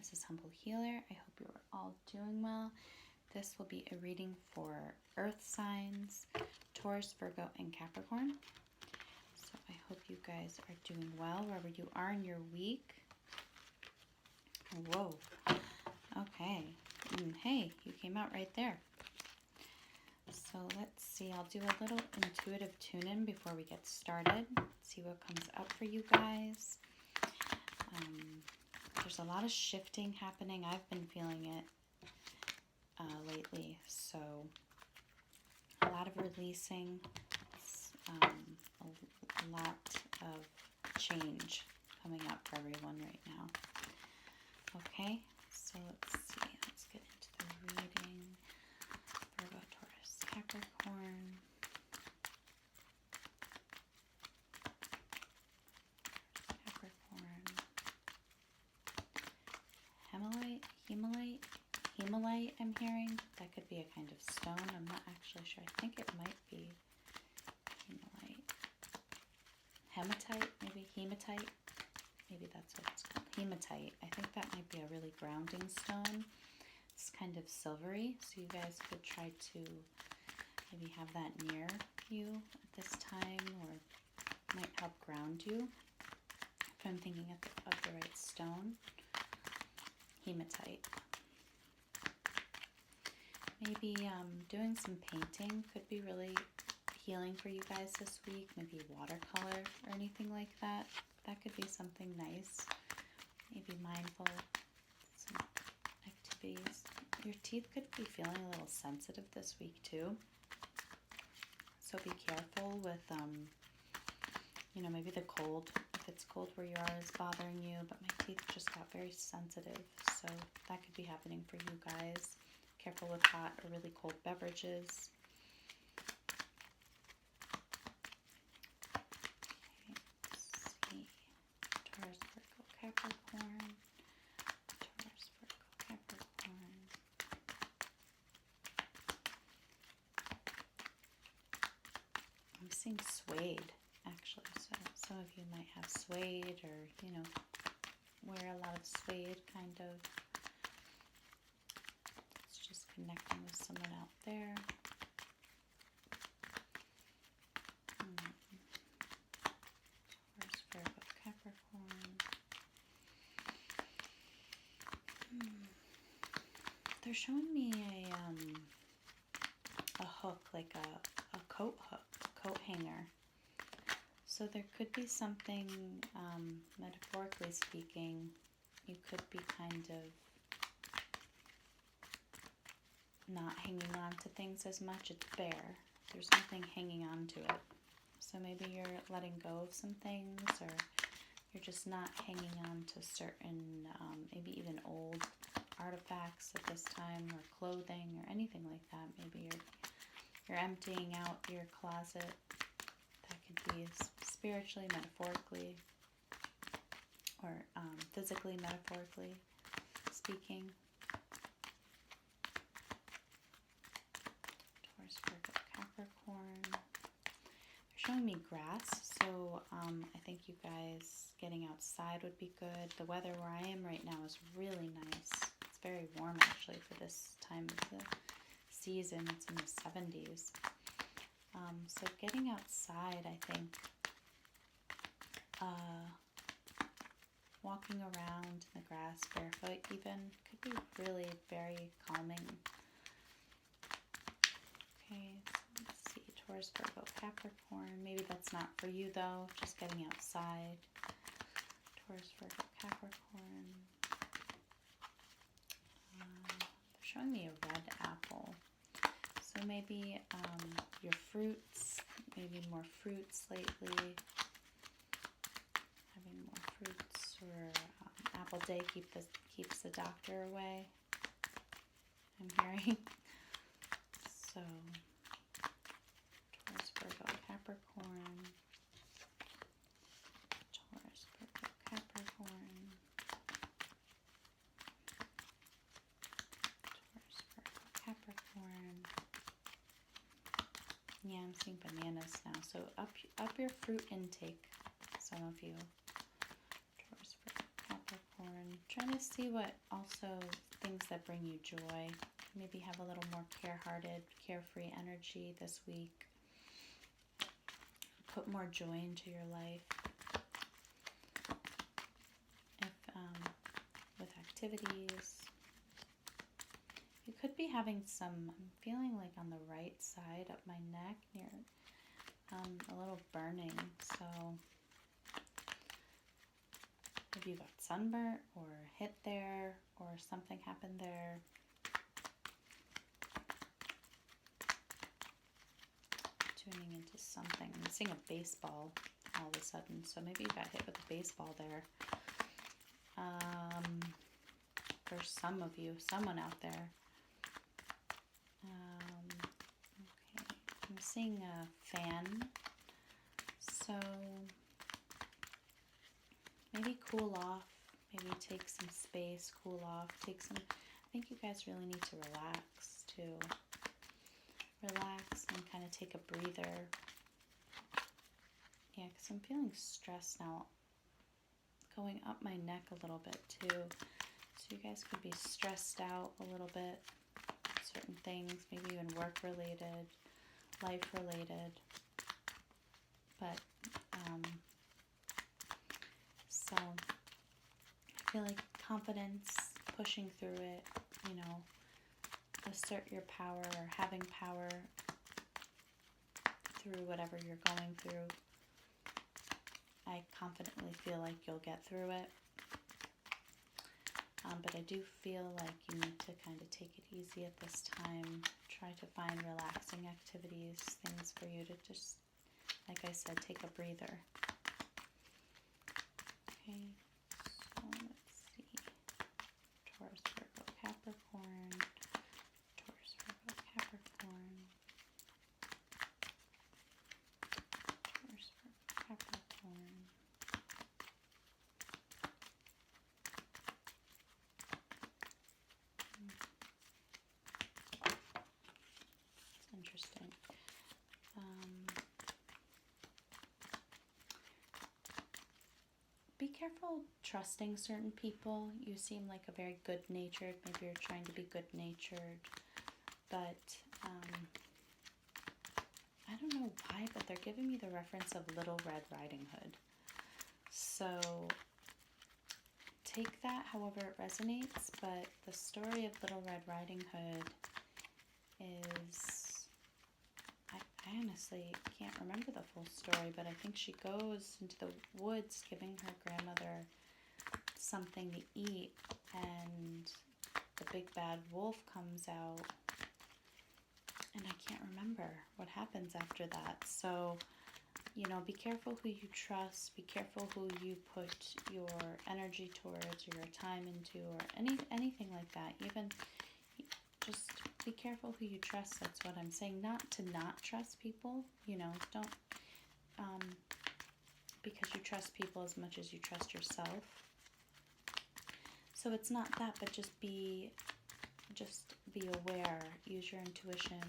This is Humble Healer. I hope you are all doing well. This will be a reading for Earth signs, Taurus, Virgo, and Capricorn. So I hope you guys are doing well wherever you are in your week. Whoa. Okay. Hey, you came out right there. So let's see. I'll do a little intuitive tune-in before we get started. See what comes up for you guys. There's a lot of shifting happening. I've been feeling it lately. So a lot of releasing, a lot of change coming up for everyone right now. Okay, so let's see. Let's get into the reading. Virgo, Taurus, Capricorn. Hemalite, I'm hearing. That could be a kind of stone. I'm not actually sure. I think it might be hemalite. Hematite, maybe hematite. Maybe that's what it's called. Hematite. I think that might be a really grounding stone. It's kind of silvery, so you guys could try to maybe have that near you at this time, or might help ground you. If I'm thinking of the right stone. Hematite. Maybe doing some painting could be really healing for you guys this week. Maybe watercolor or anything like that. That could be something nice. Maybe mindful, some activities. Your teeth could be feeling a little sensitive this week too. So be careful with, maybe the cold. If it's cold where you are is bothering you, but my teeth just got very sensitive. So that could be happening for you guys. Careful with hot or really cold beverages. Okay, let's see. Taurus, Virgo, Capricorn. Taurus, Virgo, Capricorn. I'm seeing suede, actually. So some of you might have suede or, wear a lot of suede kind of. Connecting with someone out there. Taurus, Virgo, Capricorn. They're showing me a hook, like a coat hook, coat hanger. So there could be something, metaphorically speaking, you could be kind of not hanging on to things as much. It's bare. There's nothing hanging on to it. So maybe you're letting go of some things, or you're just not hanging on to certain, maybe even old artifacts at this time, or clothing, or anything like that. Maybe you're emptying out your closet. That could be spiritually, metaphorically, or physically, metaphorically speaking. Virgo, Capricorn. They're showing me grass, so I think you guys getting outside would be good. The weather where I am right now is really nice. It's very warm actually for this time of the season. It's in the 70s. So getting outside, I think, walking around in the grass barefoot even, could be really very calming. Okay, so let's see, Taurus, Virgo, Capricorn. Maybe that's not for you though, just getting outside. Taurus, Virgo, Capricorn. They're showing me a red apple. So maybe your fruits, maybe more fruits lately. Having more fruits, or apple day keeps the doctor away, I'm hearing. So, Taurus, Virgo, Capricorn. Taurus, Virgo, Capricorn. Taurus, Virgo, Capricorn. Yeah, I'm seeing bananas now. So up your fruit intake, some of you. Taurus, Virgo, Capricorn. trying to see what also things that bring you joy. Maybe have a little more care-hearted, carefree energy this week. Put more joy into your life. If with activities, you could be having some, I'm feeling like on the right side up my neck near a little burning. So if you got sunburnt or hit there or something happened there, tuning into something. I'm seeing a baseball all of a sudden, so maybe you got hit with a baseball there. For some of you, someone out there. Okay, I'm seeing a fan, so maybe cool off, maybe take some space, cool off, take some, I think you guys really need to relax too. Relax and kind of take a breather. Yeah, because I'm feeling stressed now, going up my neck a little bit too. So you guys could be stressed out a little bit, certain things, maybe even work related, life related. But so I feel like confidence, pushing through it, you know, assert your power or having power through whatever you're going through. I confidently feel like you'll get through it. But I do feel like you need to kind of take it easy at this time. Try to find relaxing activities, things for you to just, like I said, take a breather. Okay, so let's see. Taurus Virgo Capricorn. Taurus Virgo Capricorn. Taurus Virgo Capricorn. It's interesting. Be careful trusting certain people. You seem like a very good-natured, maybe you're trying to be good-natured, but I don't know why, but they're giving me the reference of Little Red Riding Hood. So take that however it resonates, but the story of Little Red Riding Hood is, I honestly can't remember the full story, but I think she goes into the woods giving her grandmother something to eat, and the big bad wolf comes out, and I can't remember what happens after that. So, you know, be careful who you trust, be careful who you put your energy towards, or your time into, or anything like that. Even just be careful who you trust. That's what I'm saying. Not to not trust people, you know, don't, because you trust people as much as you trust yourself. So it's not that, but just be aware, use your intuition,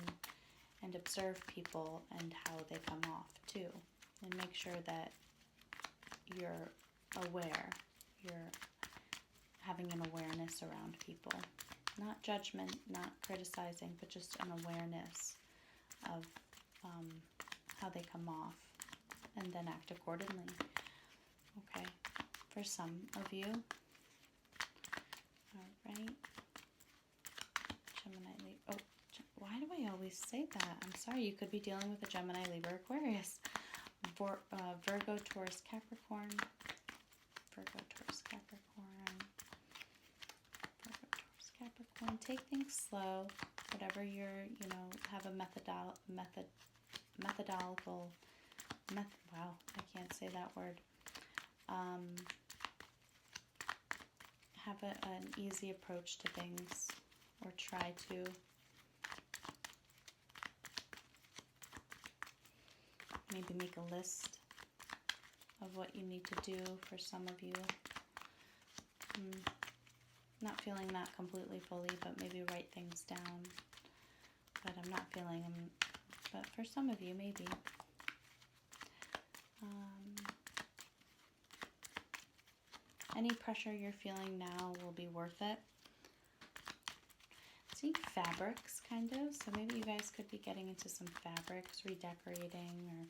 and observe people and how they come off too. And make sure that you're aware, you're having an awareness around people. Not judgment, not criticizing, but just an awareness of how they come off, and then act accordingly. Okay, for some of you. All right. Gemini, Libra. Oh, why do I always say that? I'm sorry. You could be dealing with a Gemini, Libra, Aquarius. Virgo, Taurus, Capricorn. Virgo, Taurus, Capricorn. Virgo, Taurus, Capricorn. Take things slow. Whatever you're, you know, have a methodological, wow, I can't say that word. Have an easy approach to things, or try to. Maybe make a list of what you need to do for some of you. Not feeling that completely fully, but maybe write things down. But I'm not feeling them. But for some of you, maybe. any pressure you're feeling now will be worth it. See fabrics, kind of. So maybe you guys could be getting into some fabrics, redecorating, or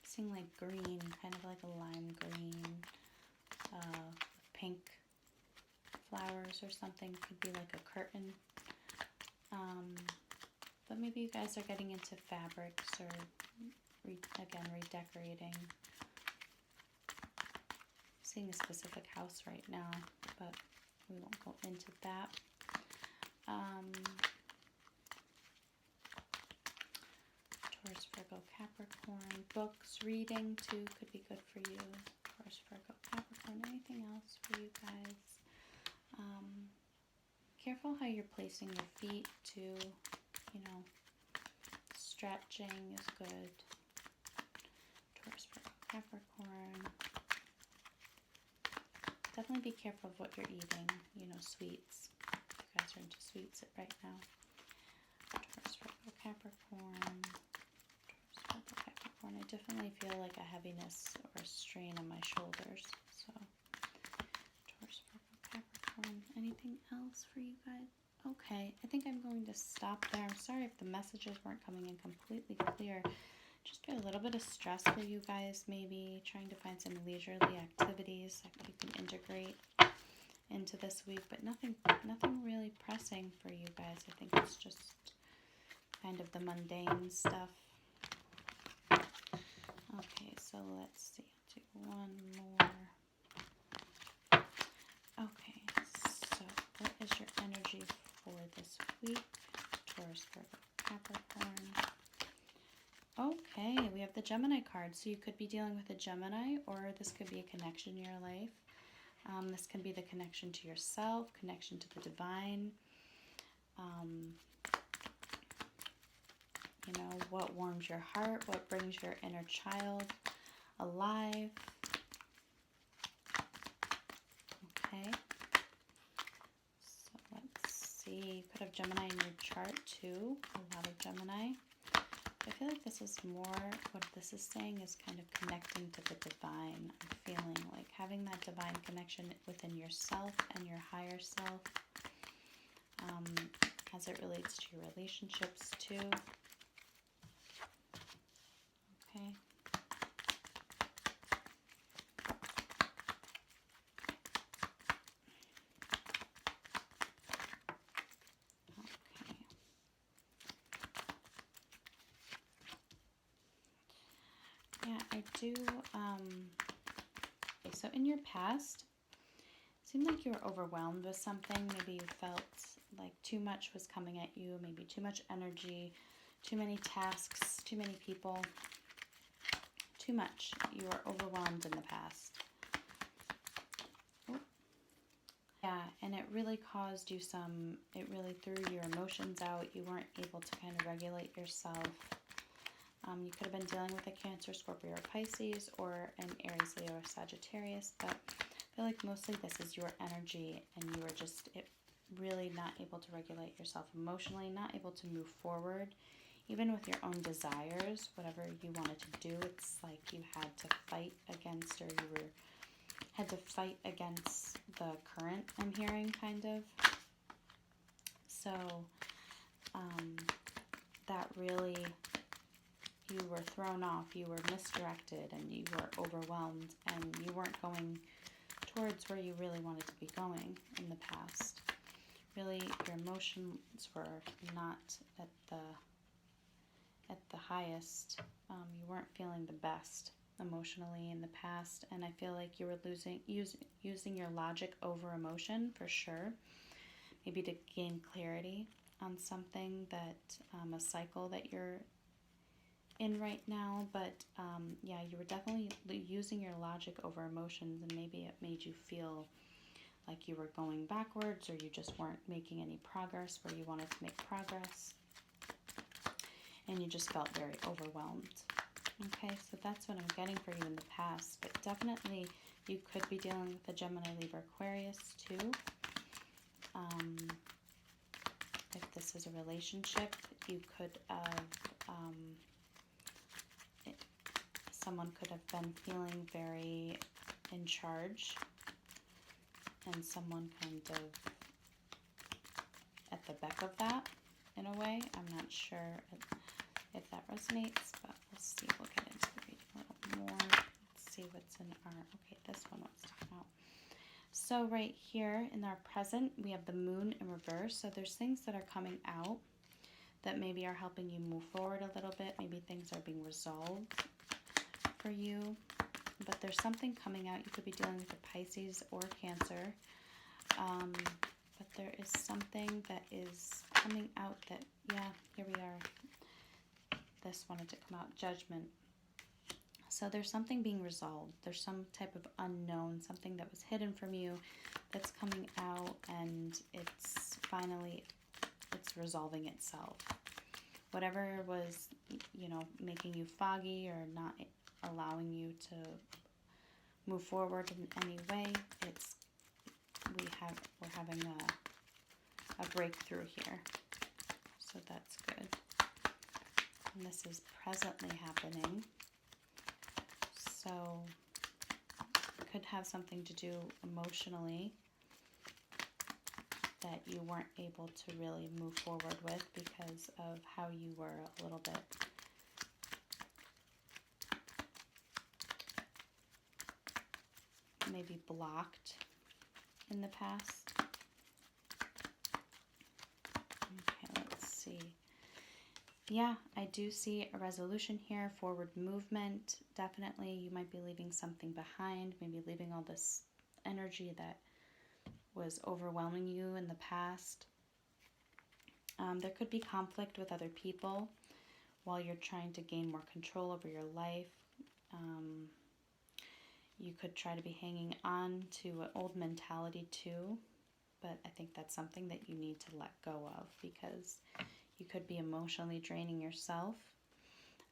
seeing like green, kind of like a lime green, pink flowers or something. Could be like a curtain. But maybe you guys are getting into fabrics or, again, redecorating. Seeing a specific house right now, but we won't go into that. Taurus Virgo Capricorn, books, reading too could be good for you. Taurus Virgo Capricorn, anything else for you guys? Careful how you're placing your feet too, you know, stretching is good. Taurus Virgo Capricorn. Definitely be careful of what you're eating, you know, sweets. You guys are into sweets right now. Taurus Virgo Capricorn. Taurus Virgo Capricorn. I definitely feel like a heaviness or a strain on my shoulders. So, Taurus Virgo Capricorn. Anything else for you guys? Okay, I think I'm going to stop there. I'm sorry if the messages weren't coming in completely clear. Just a little bit of stress for you guys, maybe trying to find some leisurely activities that you can integrate into this week, but nothing really pressing for you guys. I think it's just kind of the mundane stuff. Okay, so let's see. I'll do one more. Okay, so what is your energy for this week? Taurus, Virgo, Capricorn. Okay, we have the Gemini card. So you could be dealing with a Gemini, or this could be a connection in your life. This can be the connection to yourself, connection to the divine. You know, what warms your heart, what brings your inner child alive. Okay. So let's see. You could have Gemini in your chart too. A lot of Gemini. I feel like this is more, what this is saying is kind of connecting to the divine. I'm feeling like having that divine connection within yourself and your higher self, as it relates to your relationships too. Okay. Yeah, I do, okay, so in your past, it seemed like you were overwhelmed with something. Maybe you felt like too much was coming at you, maybe too much energy, too many tasks, too many people, too much. You were overwhelmed in the past. Oh. Yeah, and it really caused you it really threw your emotions out. You weren't able to kind of regulate yourself. You could have been dealing with a Cancer, Scorpio, or Pisces, or an Aries, Leo, or Sagittarius, but I feel like mostly this is your energy, and you were just really not able to regulate yourself emotionally, not able to move forward, even with your own desires, whatever you wanted to do. It's like you had to fight against, or you had to fight against the current, I'm hearing, kind of. So, that really, you were thrown off, you were misdirected, and you were overwhelmed, and you weren't going towards where you really wanted to be going in the past. Really, your emotions were not at the highest. You weren't feeling the best emotionally in the past, and I feel like you were using your logic over emotion for sure. Maybe to gain clarity on something that, a cycle that you're in right now, but yeah, you were definitely using your logic over emotions, and maybe it made you feel like you were going backwards, or you just weren't making any progress where you wanted to make progress, and you just felt very overwhelmed. Okay, so that's what I'm getting for you in the past, but definitely you could be dealing with a Gemini, Libra, Aquarius too. If this is a relationship, you could have someone could have been feeling very in charge, and someone kind of at the beck of that in a way. I'm not sure if that resonates, but we'll see. We'll get into the reading a little more. Let's see what's in our, okay, this one wants to come out. So right here in our present, we have the moon in reverse. So there's things that are coming out that maybe are helping you move forward a little bit. Maybe things are being resolved for you. But there's something coming out. You could be dealing with a Pisces or Cancer. But there is something that is coming out that, yeah, here we are. This wanted to come out, Judgment. So there's something being resolved. There's some type of unknown, something that was hidden from you that's coming out, and it's finally, it's resolving itself. Whatever was, you know, making you foggy or not allowing you to move forward in any way, we're having a breakthrough here. So that's good. And this is presently happening. So it could have something to do emotionally that you weren't able to really move forward with because of how you were a little bit maybe blocked in the past. Okay, let's see. Yeah, I do see a resolution here, forward movement. Definitely, you might be leaving something behind, maybe leaving all this energy that was overwhelming you in the past. There could be conflict with other people while you're trying to gain more control over your life. You could try to be hanging on to an old mentality too, but I think that's something that you need to let go of because you could be emotionally draining yourself.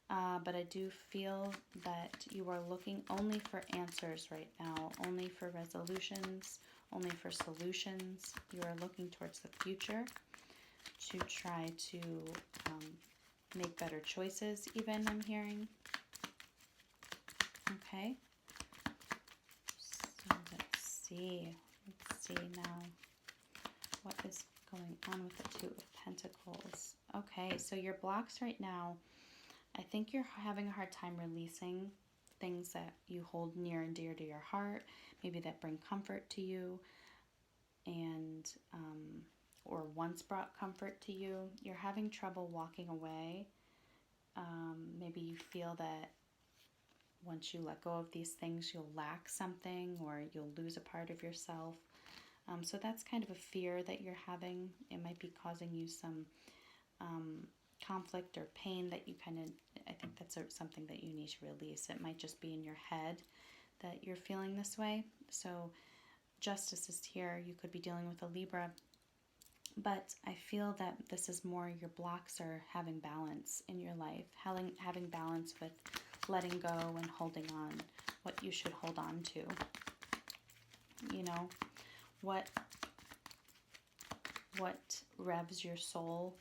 But I do feel that you are looking only for answers right now, only for resolutions, only for solutions. You are looking towards the future to try to make better choices, even, I'm hearing. Okay. So let's see. Let's see now what is going on with the Two of Pentacles. Okay, so your blocks right now, I think you're having a hard time releasing things that you hold near and dear to your heart, maybe that bring comfort to you, and or once brought comfort to you. You're having trouble walking away. Maybe you feel that once you let go of these things, you'll lack something or you'll lose a part of yourself. So that's kind of a fear that you're having. It might be causing you some conflict or pain that you kind of, I think that's something that you need to release. It might just be in your head that you're feeling this way. So Justice is here. You could be dealing with a Libra. But I feel that this is more your blocks are having balance in your life, having balance with letting go and holding on, what you should hold on to. You know, what revs your soul.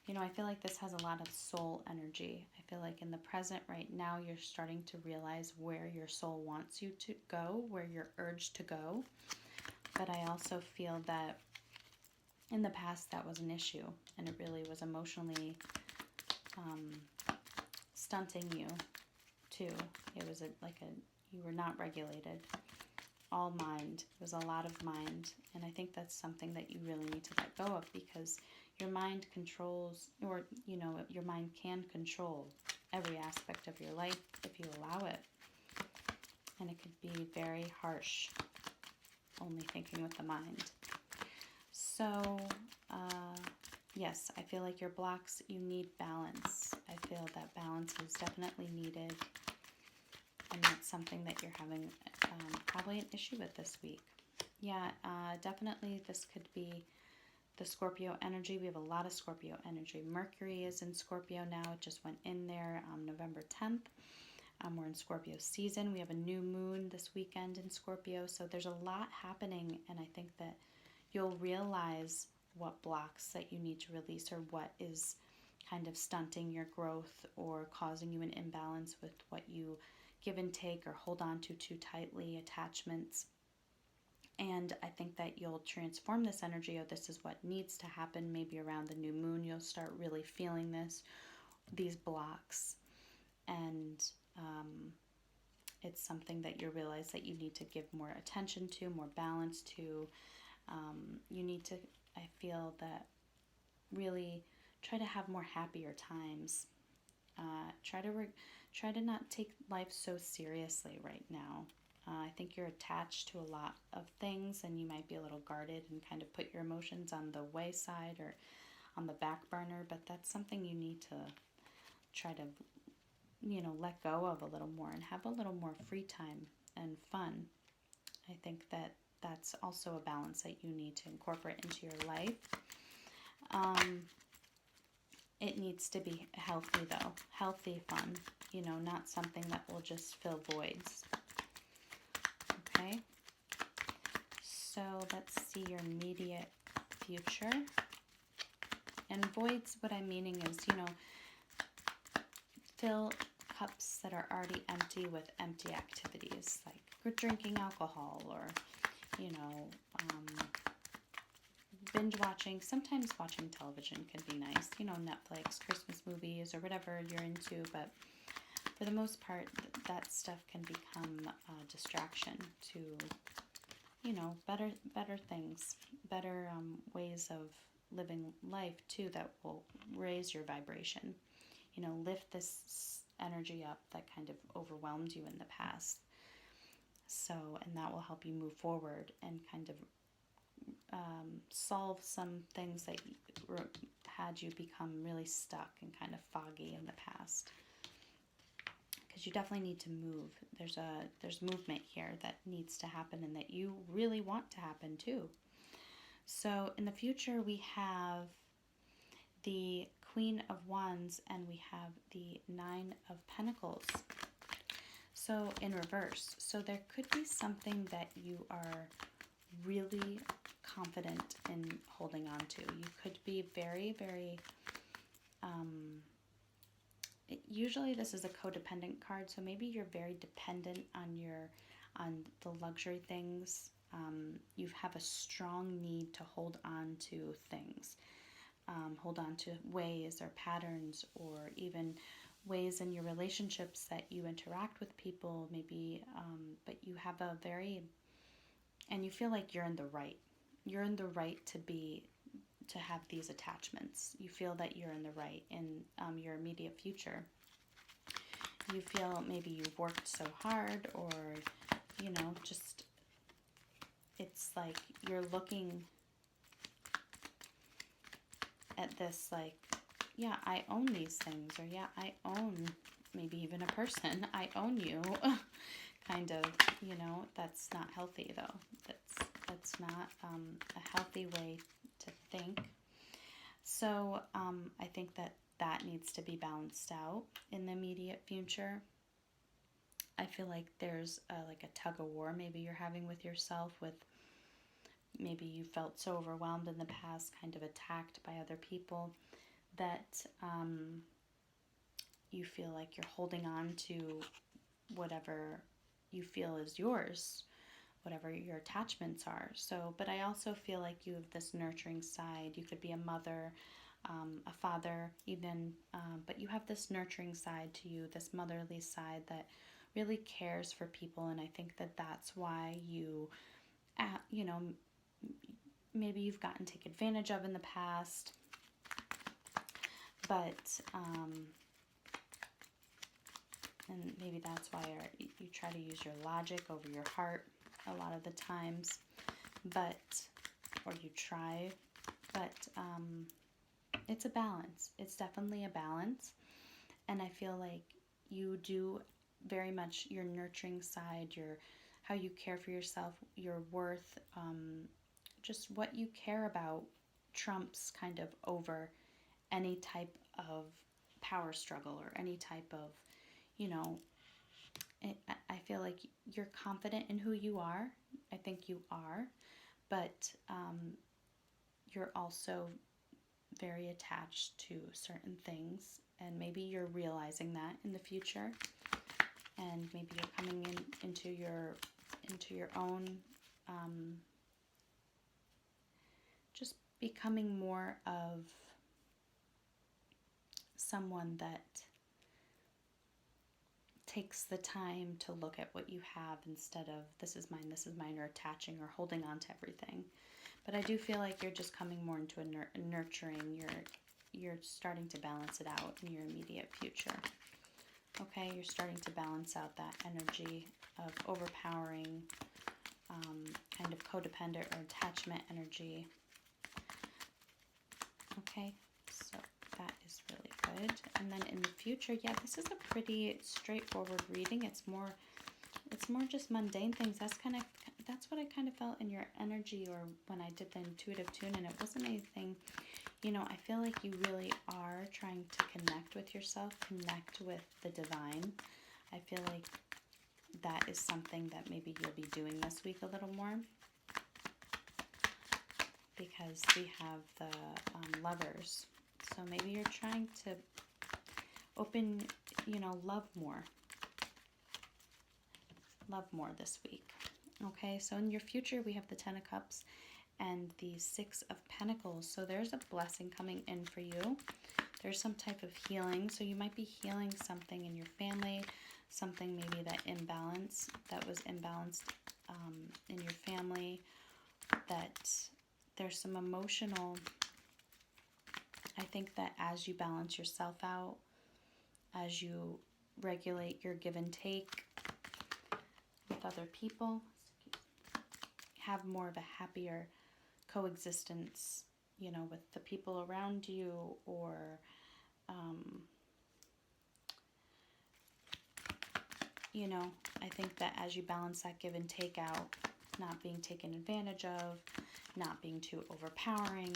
You know, I feel like this has a lot of soul energy. I feel like in the present right now, you're starting to realize where your soul wants you to go, where you're urged to go. But I also feel that in the past that was an issue, and it really was emotionally stunting you too. It was you were not regulated. All mind. It was a lot of mind, and I think that's something that you really need to let go of, because your mind controls, or you know, your mind can control every aspect of your life if you allow it. And it could be very harsh, only thinking with the mind. So, yes, I feel like your blocks, you need balance. I feel that balance is definitely needed. And that's something that you're having probably an issue with this week. Yeah, definitely this could be the Scorpio energy. We have a lot of Scorpio energy. Mercury is in Scorpio now. It just went in there November 10th. We're in Scorpio season. We have a new moon this weekend in Scorpio. So there's a lot happening, and I think that you'll realize what blocks that you need to release, or what is kind of stunting your growth or causing you an imbalance with what you give and take or hold on to too tightly, attachments. And I think that you'll transform this energy of this is what needs to happen. Maybe around the new moon, you'll start really feeling these blocks. And it's something that you realize that you need to give more attention to, more balance to. You need to, I feel that, really try to have more happier times. Try to not take life so seriously right now. I think you're attached to a lot of things, and you might be a little guarded and kind of put your emotions on the wayside or on the back burner, but that's something you need to try to, let go of a little more and have a little more free time and fun. I think that that's also a balance that you need to incorporate into your life. It needs to be healthy, though. Healthy fun. Not something that will just fill voids. Okay? So let's see your immediate future. And voids, what I'm meaning is, fill cups that are already empty with empty activities, like drinking alcohol or, binge watching. Sometimes watching television can be nice, Netflix, Christmas movies, or whatever you're into, but for the most part, that stuff can become a distraction to, better things, better ways of living life too that will raise your vibration, lift this energy up that kind of overwhelmed you in the past. So, and that will help you move forward and kind of solve some things that had you become really stuck and kind of foggy in the past. Because you definitely need to move. There's movement here that needs to happen and that you really want to happen too. So in the future we have the Queen of Wands and we have the Nine of Pentacles. So in reverse. So there could be something that you are really confident in holding on to. You could be very, very, usually this is a codependent card, so maybe you're very dependent on the luxury things. You have a strong need to hold on to things, hold on to ways or patterns or even ways in your relationships that you interact with people, maybe, but you have and you feel like you're in the right. You're in the right to have these attachments. You feel that you're in the right in your immediate future. You feel maybe you've worked so hard or, just it's like you're looking at this like, yeah, I own these things, or yeah, I own maybe even a person. I own you. Kind of, that's not healthy though. That's not a healthy way to think. So I think that needs to be balanced out in the immediate future. I feel like there's like a tug of war maybe you're having with yourself, with maybe you felt so overwhelmed in the past, kind of attacked by other people, that you feel like you're holding on to whatever you feel is yours, whatever your attachments are. So, but I also feel like you have this nurturing side. You could be a mother, a father even, but you have this nurturing side to you, this motherly side that really cares for people. And I think that that's why you, maybe you've gotten taken advantage of in the past, but and maybe that's why you try to use your logic over your heart a lot of the times, or you try, but it's a balance. It's definitely a balance. And I feel like you do very much your nurturing side, how you care for yourself, your worth, just what you care about trumps kind of over any type of power struggle or any type of, I feel like you're confident in who you are. I think you are, but you're also very attached to certain things, and maybe you're realizing that in the future, and maybe you're coming into your own, just becoming more of someone that takes the time to look at what you have instead of this is mine, or attaching or holding on to everything. But I do feel like you're just coming more into a nurturing. You're starting to balance it out in your immediate future. Okay, you're starting to balance out that energy of overpowering, kind of codependent or attachment energy. Okay, so that is really good. And then in the future, yeah, this is a pretty straightforward reading. It's more just mundane things. That's what I kind of felt in your energy, or when I did the intuitive tune, and it wasn't anything, you know, I feel like you really are trying to connect with yourself, connect with the divine. I feel like that is something that maybe you'll be doing this week a little more, because we have the Lovers. So maybe you're trying to open, you know, love more this week. Okay, so in your future, we have the Ten of Cups and the Six of Pentacles. So there's a blessing coming in for you. There's some type of healing. So you might be healing something in your family, something maybe that was imbalanced in your family, that there's some emotional, I think that as you balance yourself out, as you regulate your give and take with other people, have more of a happier coexistence, you know, with the people around you, or you know, I think that as you balance that give and take out, not being taken advantage of, not being too overpowering,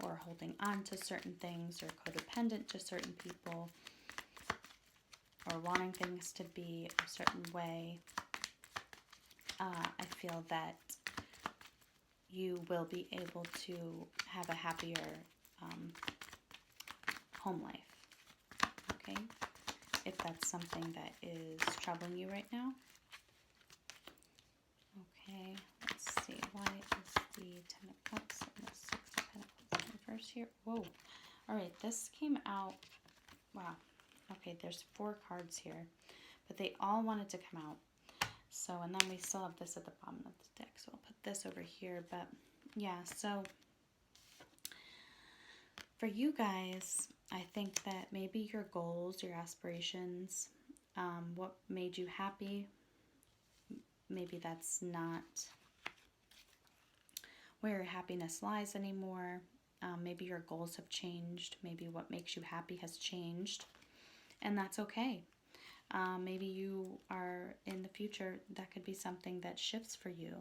or holding on to certain things, or codependent to certain people, or wanting things to be a certain way, I feel that you will be able to have a happier home life, okay? If that's something that is troubling you right now. Okay, let's see. Why is the Ten of Cups and the Six of Pentacles in reverse here? Whoa. All right, this came out. Wow. Okay, there's 4 cards here, but they all wanted to come out. So, and then we still have this at the bottom of the deck, so I'll put this over here. But yeah, so for you guys, I think that maybe your goals, your aspirations, what made you happy, maybe that's not where your happiness lies anymore. Maybe your goals have changed. Maybe what makes you happy has changed, and that's okay. Maybe you are in the future, that could be something that shifts for you.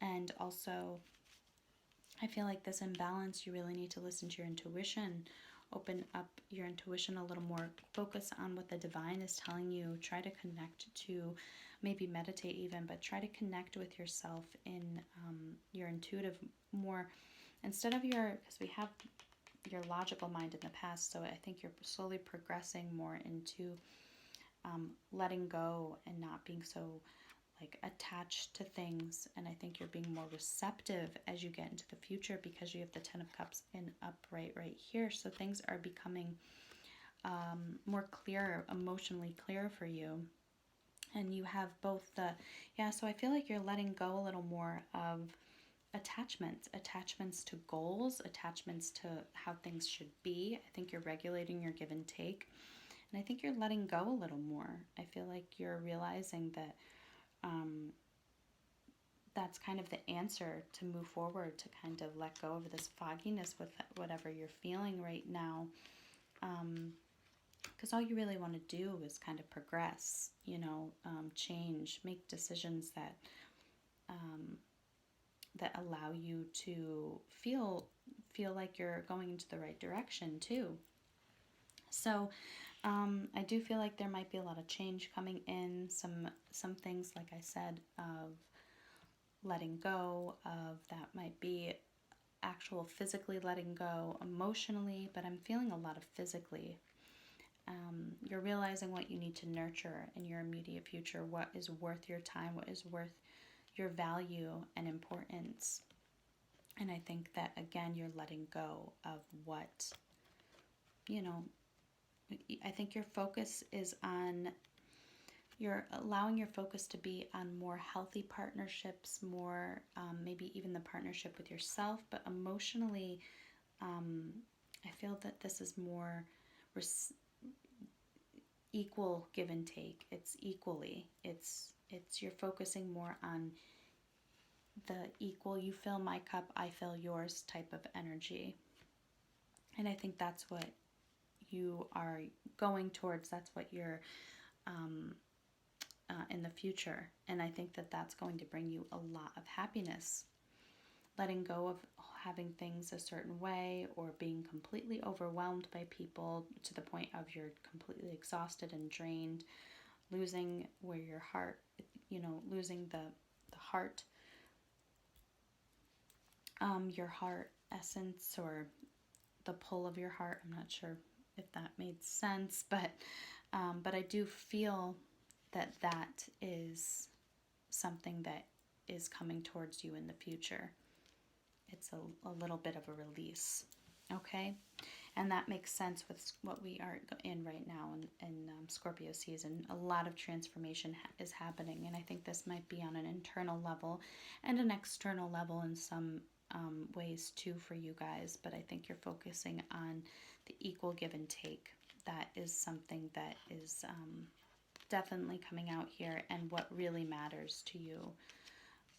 And also, I feel like this imbalance, you really need to listen to your intuition, open up your intuition a little more, focus on what the divine is telling you, try to connect to, maybe meditate even, but try to connect with yourself in your intuitive more, instead of because we have your logical mind in the past, so I think you're slowly progressing more into letting go and not being so like attached to things, and I think you're being more receptive as you get into the future, because you have the Ten of Cups in upright right here, so things are becoming more clear, emotionally clear for you. And you have both so I feel like you're letting go a little more of attachments to goals, attachments to how things should be. I think you're regulating your give and take, and I think you're letting go a little more. I feel like you're realizing that that's kind of the answer to move forward, to kind of let go of this fogginess with whatever you're feeling right now, because all you really want to do is kind of progress, you know, change, make decisions that that allow you to feel like you're going into the right direction too. So I do feel like there might be a lot of change coming in, some things, like I said, of letting go of. That might be actual physically letting go, emotionally, but I'm feeling a lot of physically. You're realizing what you need to nurture in your immediate future, what is worth your time, what is worth your value and importance. And I think that, again, you're letting go of what, I think your focus is on, you're allowing your focus to be on more healthy partnerships, more maybe even the partnership with yourself, but emotionally, I feel that this is more equal give and take. It's equally, it's you're focusing more on the equal, you fill my cup, I fill yours type of energy. And I think that's what you are going towards. That's what you're in the future. And I think that that's going to bring you a lot of happiness. Letting go of having things a certain way, or being completely overwhelmed by people to the point of you're completely exhausted and drained, losing where your heart, losing the heart, your heart essence, or the pull of your heart. I'm not sure if that made sense, but I do feel that that is something that is coming towards you in the future. It's a little bit of a release, okay? And that makes sense with what we are in right now in Scorpio season. A lot of transformation is happening, and I think this might be on an internal level and an external level in some ways too for you guys, but I think you're focusing on the equal give and take. That is something that is definitely coming out here, and what really matters to you,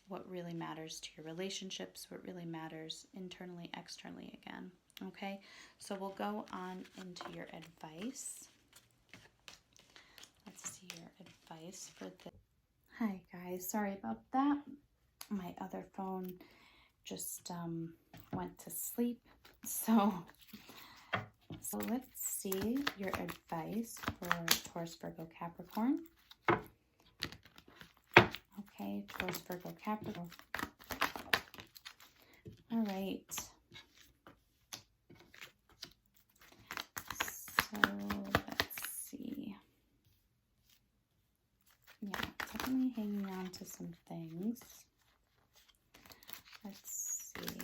what really matters to your relationships, what really matters internally, externally again. Okay, so we'll go on into your advice. Let's see your advice for the... Hi guys, sorry about that. My other phone just went to sleep. So let's see your advice for Taurus Virgo Capricorn. Okay, Taurus Virgo Capricorn. All right. So let's see. Yeah, definitely hanging on to some things. Let's see.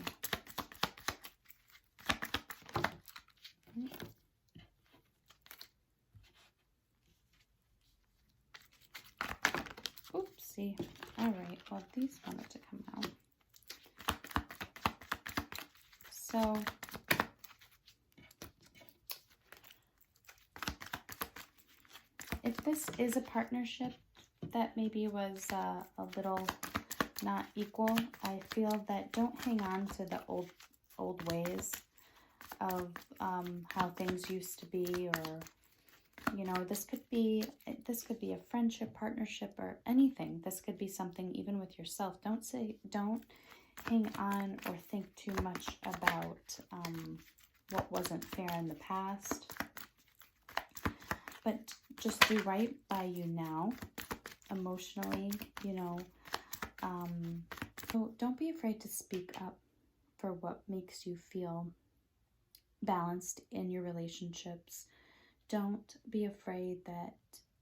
Oopsie. All right, well, these wanted to come out. So if this is a partnership that maybe was a little not equal, I feel that don't hang on to the old ways of how things used to be, or this could be a friendship, partnership, or anything. This could be something even with yourself. Don't hang on or think too much about what wasn't fair in the past, but just do right by you now, emotionally, So don't be afraid to speak up for what makes you feel balanced in your relationships. Don't be afraid that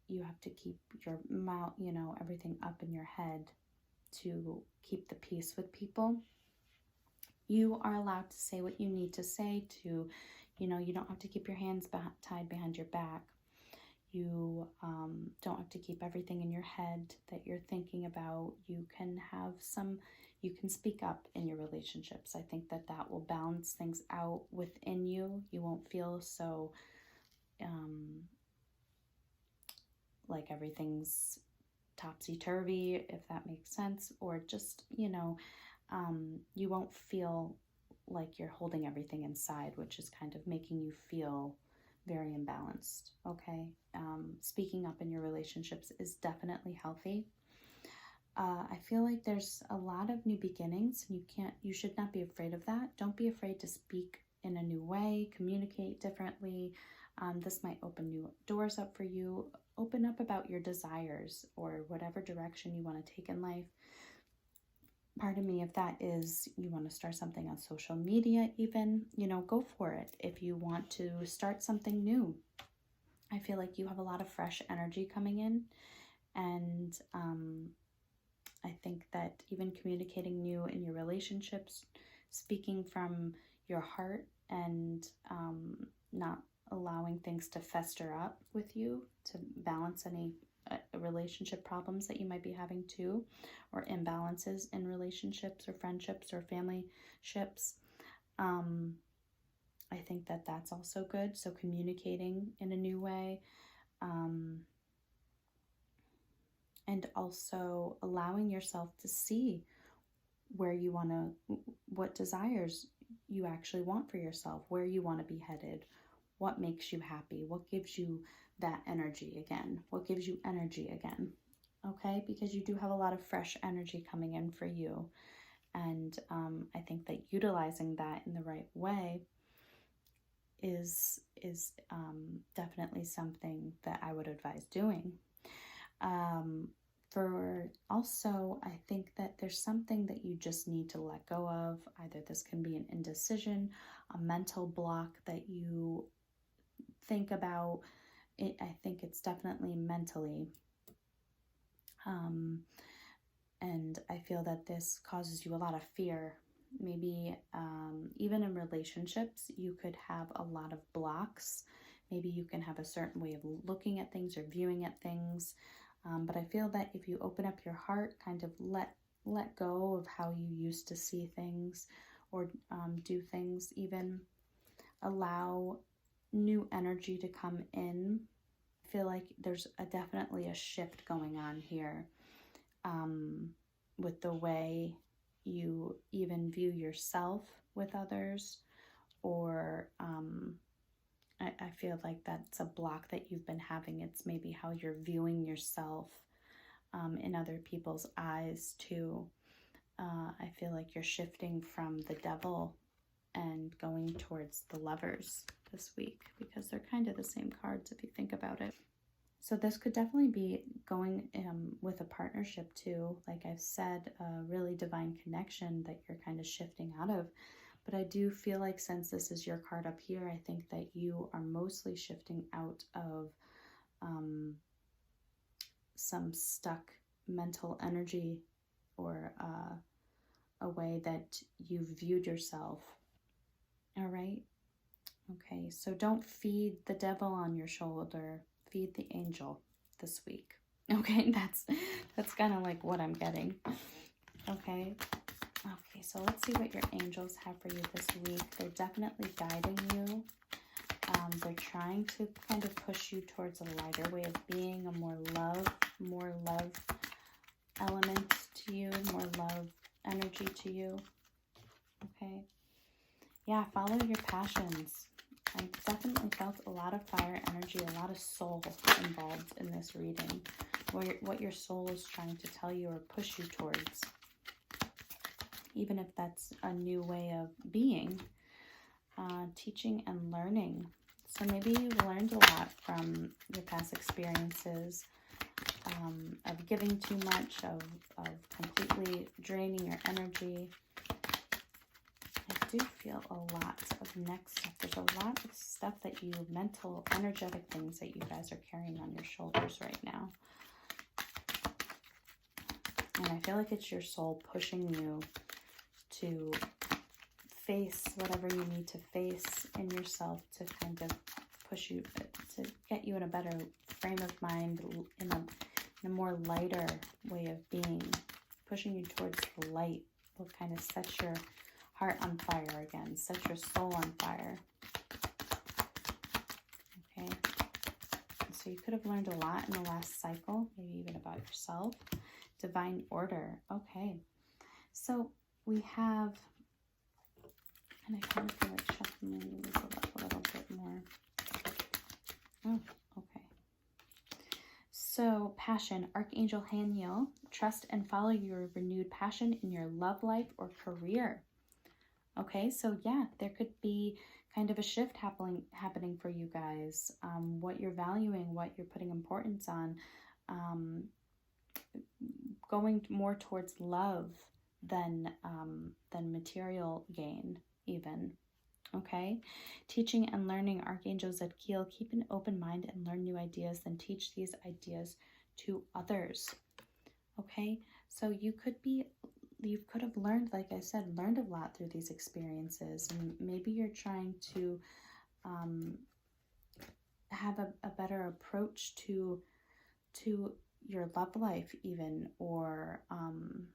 you have to keep your mouth, everything up in your head to keep the peace with people. You are allowed to say what you need to say to, you don't have to keep your hands tied behind your back. You don't have to keep everything in your head that you're thinking about. You can speak up in your relationships. I think that will balance things out within you. You won't feel so like everything's topsy-turvy, if that makes sense, or just, you won't feel like you're holding everything inside, which is kind of making you feel very imbalanced, okay? Speaking up in your relationships is definitely healthy. I feel like there's a lot of new beginnings, and you should not be afraid of that. Don't be afraid to speak in a new way, communicate differently. This might open new doors up for you. Open up about your desires or whatever direction you want to take in life. part of me, if that is you want to start something on social media even, you know, go for it. If you want to start something new, I feel like you have a lot of fresh energy coming in. And I think that even communicating new in your relationships, speaking from your heart, and not allowing things to fester up with you, to balance any relationship problems that you might be having too, or imbalances in relationships or friendships or family ships. I think that that's also good. So communicating in a new way, and also allowing yourself to see where you want to, what desires you actually want for yourself, where you want to be headed, what makes you happy, what gives you that energy again, what gives you energy again, okay? Because you do have a lot of fresh energy coming in for you. And I think that utilizing that in the right way is definitely something that I would advise doing. For also, I think that there's something that you just need to let go of. Either this can be an indecision, a mental block that you think about. I think it's definitely mentally. And I feel that this causes you a lot of fear. Maybe even in relationships, you could have a lot of blocks. Maybe you can have a certain way of looking at things or viewing at things. But I feel that if you open up your heart, kind of let go of how you used to see things or do things, even allow new energy to come in. I feel like there's definitely a shift going on here with the way you even view yourself with others, or I feel like that's a block that you've been having. It's maybe how you're viewing yourself in other people's eyes too. I feel like you're shifting from the Devil and going towards the Lovers this week, because they're kind of the same cards if you think about it. So this could definitely be going with a partnership too. Like I've said, a really divine connection that you're kind of shifting out of. But I do feel like since this is your card up here, I think that you are mostly shifting out of some stuck mental energy, or a way that you've viewed yourself. All right? Okay, so don't feed the devil on your shoulder. Feed the angel this week. Okay, that's kind of like what I'm getting. Okay. Okay, so let's see what your angels have for you this week. They're definitely guiding you. They're trying to kind of push you towards a lighter way of being, a more love element to you, more love energy to you. Okay. Yeah, follow your passions. I definitely felt a lot of fire energy, a lot of soul involved in this reading. What your soul is trying to tell you or push you towards. Even if that's a new way of being, teaching and learning. So maybe you've learned a lot from your past experiences, of giving too much, of completely draining your energy. I do feel a lot of next step. There's a lot of stuff that you, mental, energetic things that you guys are carrying on your shoulders right now. And I feel like it's your soul pushing you to face whatever you need to face in yourself, to kind of push you, to get you in a better frame of mind, in a more lighter way of being, pushing you towards the light will kind of set your heart on fire again, set your soul on fire. Okay, so you could have learned a lot in the last cycle, maybe even about yourself. Divine order. Okay, so we have, and I kind of feel like shuffling these up a little bit more. Oh, okay. So, passion, Archangel Haniel, trust and follow your renewed passion in your love life or career. Okay, so yeah, there could be kind of a shift happening for you guys. What you're valuing, what you're putting importance on, going more towards love, than material gain even. Okay, teaching and learning, Archangel Zadkiel, keep an open mind and learn new ideas, then teach these ideas to others. Okay, so you could have learned, like I said, learned a lot through these experiences, and maybe you're trying to have a better approach to your love life even, or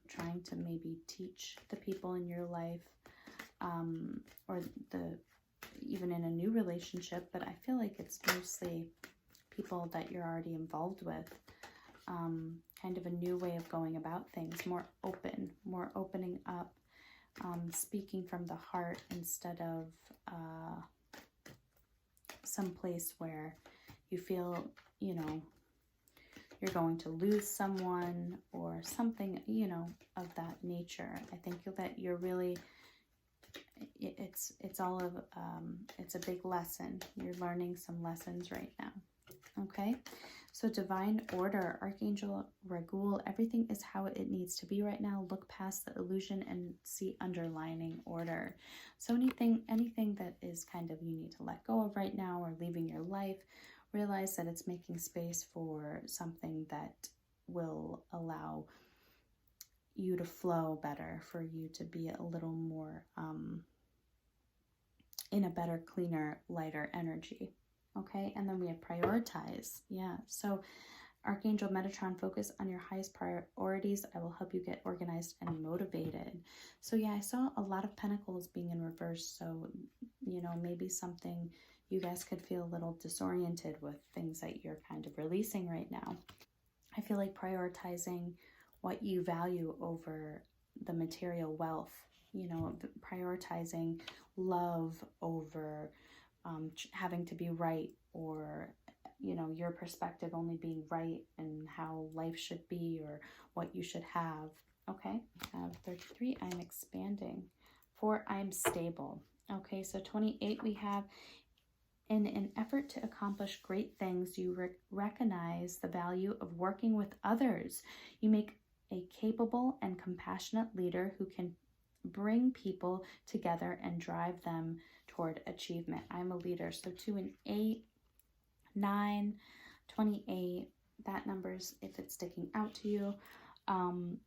trying to maybe teach the people in your life, or even in a new relationship, but I feel like it's mostly people that you're already involved with. Kind of a new way of going about things, more opening up, speaking from the heart instead of some place where you feel, you're going to lose someone or something, of that nature. I think that you're really, it's all of, it's a big lesson. You're learning some lessons right now. Okay, so divine order, Archangel Raguel, everything is how it needs to be right now. Look past the illusion and see underlining order. So anything that is kind of you need to let go of right now or leaving your life, realize that it's making space for something that will allow you to flow better, for you to be a little more in a better, cleaner, lighter energy. Okay, and then we have prioritize. Yeah, so Archangel Metatron, focus on your highest priorities. I will help you get organized and motivated. So yeah, I saw a lot of pentacles being in reverse. So, maybe something you guys could feel a little disoriented with things that you're kind of releasing right now. I feel like prioritizing what you value over the material wealth, prioritizing love over having to be right, or your perspective only being right and how life should be or what you should have. Okay, 33, I'm expanding. 4, I'm stable. Okay, so 28, we have, in an effort to accomplish great things, you recognize the value of working with others. You make a capable and compassionate leader who can bring people together and drive them toward achievement. I'm a leader. So 2 and 8, 9, 28, that number's if it's sticking out to you.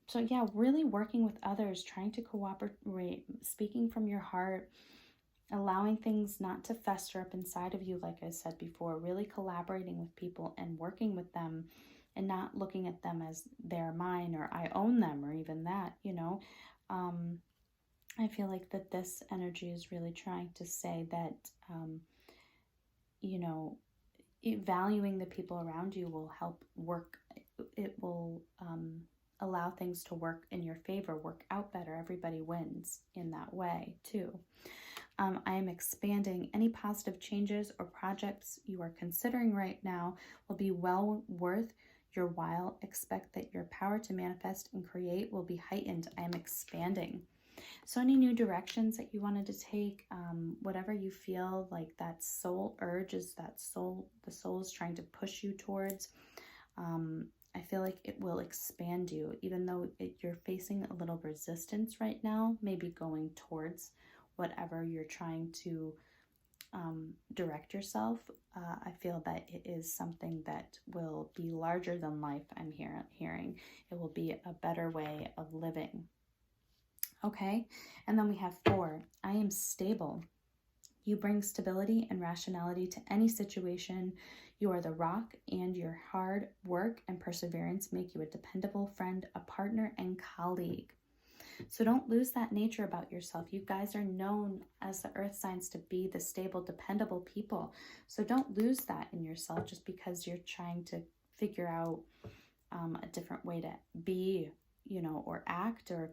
So yeah, really working with others, trying to cooperate, speaking from your heart, allowing things not to fester up inside of you, like I said before, really collaborating with people and working with them and not looking at them as they're mine or I own them or even that, I feel like that this energy is really trying to say that, valuing the people around you will help work. It will allow things to work in your favor, work out better. Everybody wins in that way too. I am expanding. Any positive changes or projects you are considering right now will be well worth your while. Expect that your power to manifest and create will be heightened. I am expanding. So any new directions that you wanted to take, whatever you feel like that soul urge is, the soul is trying to push you towards, I feel like it will expand you, even though you're facing a little resistance right now, maybe going towards whatever you're trying to direct yourself. I feel that it is something that will be larger than life. I'm hearing it will be a better way of living. Okay, and then we have 4, I am stable. You bring stability and rationality to any situation. You are the rock, and your hard work and perseverance make you a dependable friend, a partner, and colleague. So don't lose that nature about yourself. You guys are known as the earth signs to be the stable, dependable people. So don't lose that in yourself just because you're trying to figure out a different way to be, or act, or,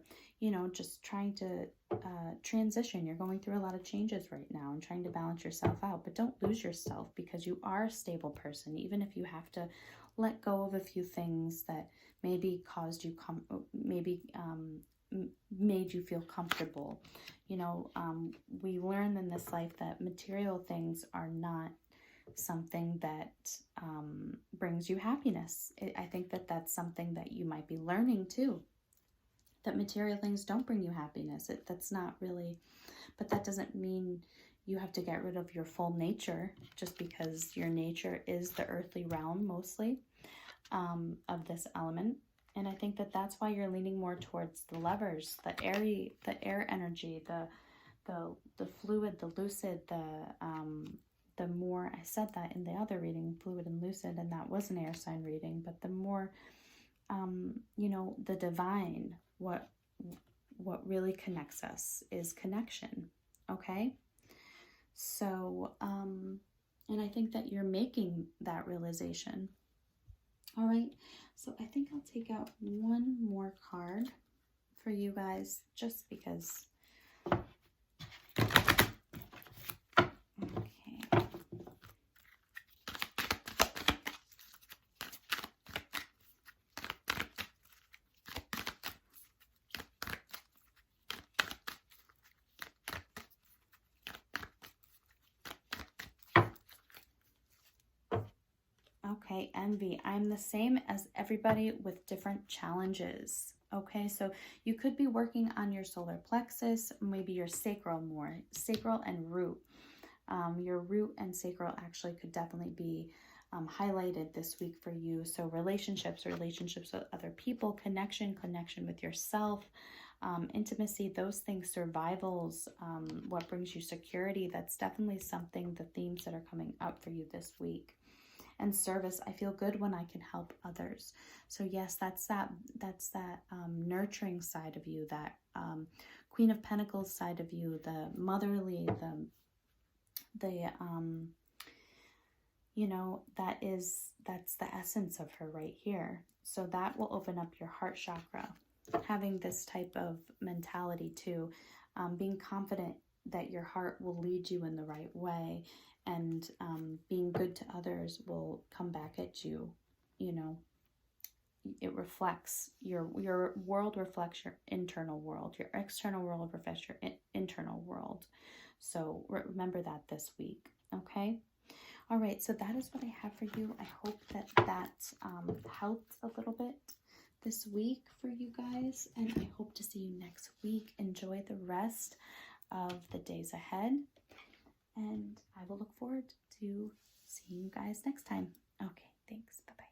just trying to transition. You're going through a lot of changes right now and trying to balance yourself out, but don't lose yourself, because you are a stable person, even if you have to let go of a few things that maybe caused you, made you feel comfortable. We learn in this life that material things are not something that brings you happiness. I think that that's something that you might be learning too, that material things don't bring you happiness. That's not really, but that doesn't mean you have to get rid of your full nature just because your nature is the earthly realm mostly of this element. And I think that that's why you're leaning more towards the lovers, the air energy, the fluid, the lucid, the more, I said that in the other reading, fluid and lucid, and that was an air sign reading, but the more, you know, the divine, what really connects us is connection, okay? So, and I think that you're making that realization. All right, so I think I'll take out one more card for you guys, just because. Okay, envy. I'm the same as everybody with different challenges. Okay, so you could be working on your solar plexus, maybe your sacral more, sacral and root. Your root and sacral actually could definitely be highlighted this week for you. So relationships with other people, connection with yourself, intimacy, those things, survivals, what brings you security. That's definitely something, the themes that are coming up for you this week. And service, I feel good when I can help others. So yes, that's that nurturing side of you, that Queen of Pentacles side of you, the motherly, the you know, that's the essence of her right here. So that will open up your heart chakra, having this type of mentality too, being confident that your heart will lead you in the right way, and being good to others will come back at you. You know, it reflects, your world reflects your internal world. Your external world reflects your internal world. So remember that this week, okay? All right, so that is what I have for you. I hope that helped a little bit this week for you guys, and I hope to see you next week. Enjoy the rest of the days ahead, and I will look forward to seeing you guys next time. Okay, thanks. Bye-bye.